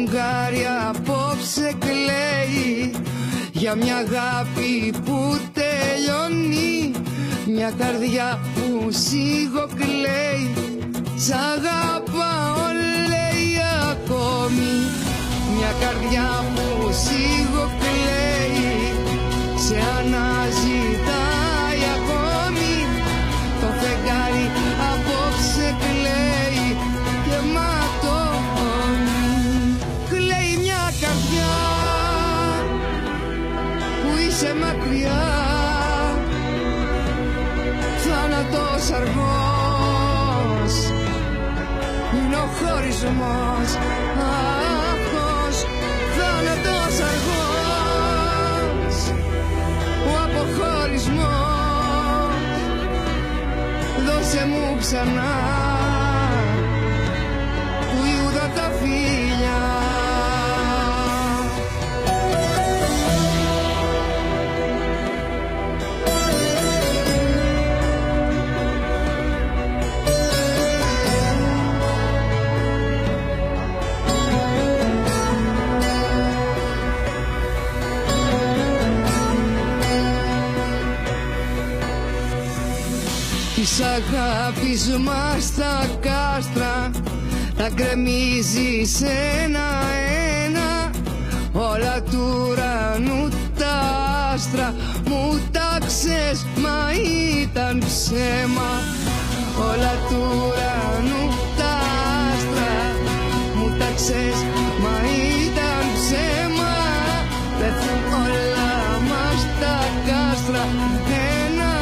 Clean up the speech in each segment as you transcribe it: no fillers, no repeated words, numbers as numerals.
φεγγάρι απόψε κλαίει για μια αγάπη που τελειώνει, μια καρδιά που σιγοκλαίει. Σ' αγαπάω λέει ακόμη, μια καρδιά που σιγοκλαίει, σε αναζητάει ακόμη. Το φεγγάρι απόψε κλαίει και ματώνει. Κλαίει μια καρδιά που είσαι μακριά, θάνατος αργός είναι ο χωρισμός. Αυτός θάνατος αργός, ο αποχωρισμός. Δώσε μου ξανά του Ιούδα τα φίλια. Της αγάπης μας τα κάστρα τα γκρεμίζεις ένα-ένα, όλα του ουρανού τα άστρα μου τάξες μα ήταν ψέμα. Όλα του ουρανού τα άστρα μου τάξες μα ήταν ψέμα. Πέφτουν όλα μας τα κάστρα ένα-ένα.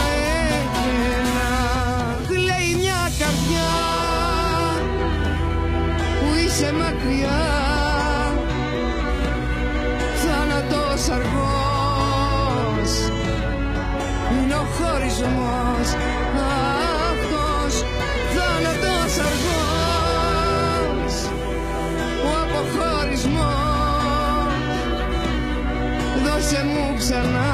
Κλαίει μια καρδιά που είσαι μακριά, θάνατος αργός είναι ο χωρισμός. Αυτός θάνατος αργός, ο αποχωρισμός. Δώσε μου ξανά